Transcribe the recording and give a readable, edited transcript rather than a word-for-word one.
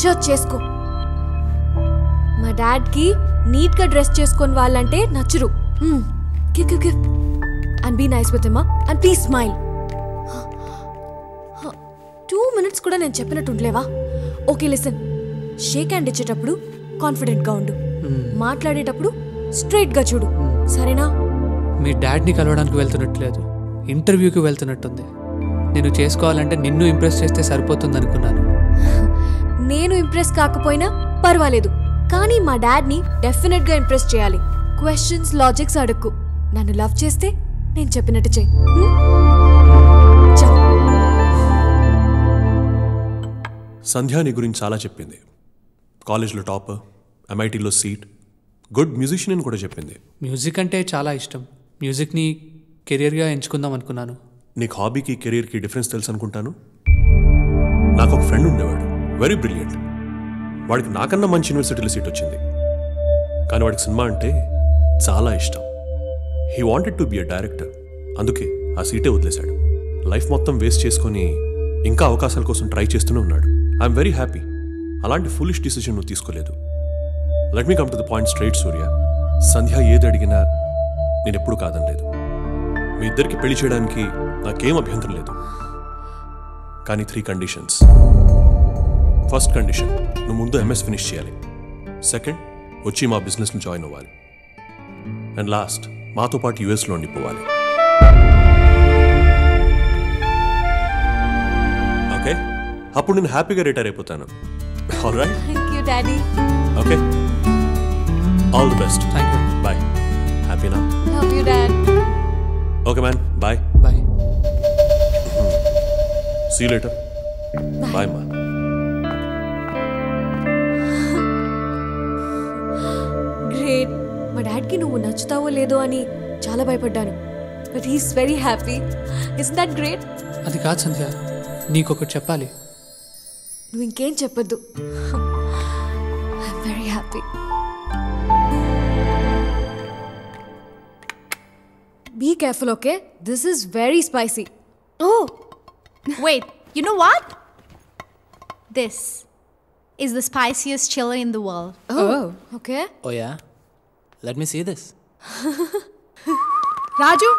Shirt చేసుకో. మా డాడ్కి నీట్గా డ్రెస్ చేసుకొని వాళ్ళంటే నచ్చరు. Give and be nice with him and please smile. 2 minutes కూడా నేను చెప్పినట్టు ఉండలేవా? ఓకే లిసన్, షేక్ హ్యాండ్ ఇచ్చేటప్పుడు కాన్ఫిడెంట్గా ఉండు, మాట్లాడేటప్పుడు స్ట్రైట్గా చూడు, సరేనా? మీ డాడ్ని కలవడానికి వెళ్తున్నట్లేదు, ఇంటర్వ్యూకి వెళ్తున్నట్టుంది. నేను చేసుకోవాలంటే నిన్ను ఇంప్రెస్ చేస్తే సరిపోతుంది అనుకున్నాను. నేను ఇంప్రెస్ కాకపోయినా పర్వాలేదు, కానీ మా డాడ్ని డెఫినెట్గా ఇంప్రెస్ చేయాలి. క్వశ్చన్స్ లాజిక్స్ అడుక్కు. నన్ను లవ్ చేస్తే నేను చెప్పినట్టు చెయ్యి. సంధ్య నీ గురించి చాలా చెప్పింది. కాలేజ్లో టాపర్, MITలో సీట్, గుడ్ మ్యూజిషియన్ అని కూడా చెప్పింది. మ్యూజిక్ అంటే చాలా ఇష్టం. మ్యూజిక్ని కెరియర్గా ఎంచుకుందాం అనుకున్నాను. నీకు హాబీకి కెరీర్కి డిఫరెన్స్ తెలుసు అనుకుంటాను. నాకు ఒక ఫ్రెండ్ ఉండేవాడు, వెరీ బ్రిలియంట్. వాడికి నాకన్నా మంచి యూనివర్సిటీలో సీట్ వచ్చింది, కానీ వాడికి సినిమా అంటే చాలా ఇష్టం. He wanted to be a director. అందుకే ఆ సీటే వదిలేశాడు. లైఫ్ మొత్తం వేస్ట్ చేసుకొని ఇంకా అవకాశాల కోసం ట్రై చేస్తూనే ఉన్నాడు. I'm very happy. అలాంటి ఫులిష్ డిసిజన్ నువ్వు తీసుకోలేదు. Let me come to the point straight Surya. Sandhya ఏది అడిగినా నేను ఎప్పుడు కాదనలేదు. మీ ఇద్దరికి పెళ్లి చేయడానికి నాకేం అభ్యంతరం లేదు, కానీ 3 కండిషన్స్. ఫస్ట్ కండిషన్, నువ్వు ముందు MS ఫినిష్ చేయాలి. సెకండ్, వచ్చి మా బిజినెస్లో జాయిన్ అవ్వాలి. అండ్ లాస్ట్, మాతో పాటు US లో ఉండిపోవాలి. ఓకే, అప్పుడు నేను హ్యాపీగా రిటైర్ అయిపోతాను. All right? Thank you daddy. Okay, all the best. Thank you. Bye. హ్యాపీనా? Love you dad. Okay man, bye. Bye. See you later. Bye మా. గ్రేట్. మా డాడ్కి నువ్వు నచ్చుతావో లేదో అని చాలా భయపడ్డాను, but he's very happy. Is that great? అది కాదు సంధ్య, నీకొకటి చెప్పాలి. నువ్వు ఇంకేం చెప్పొద్దు. I'm very happy. Be careful, okay? This is very spicy. Oh, wait, you know what? This is the spiciest chili in the world. Oh, okay. Oh yeah? Let me see this. Raju!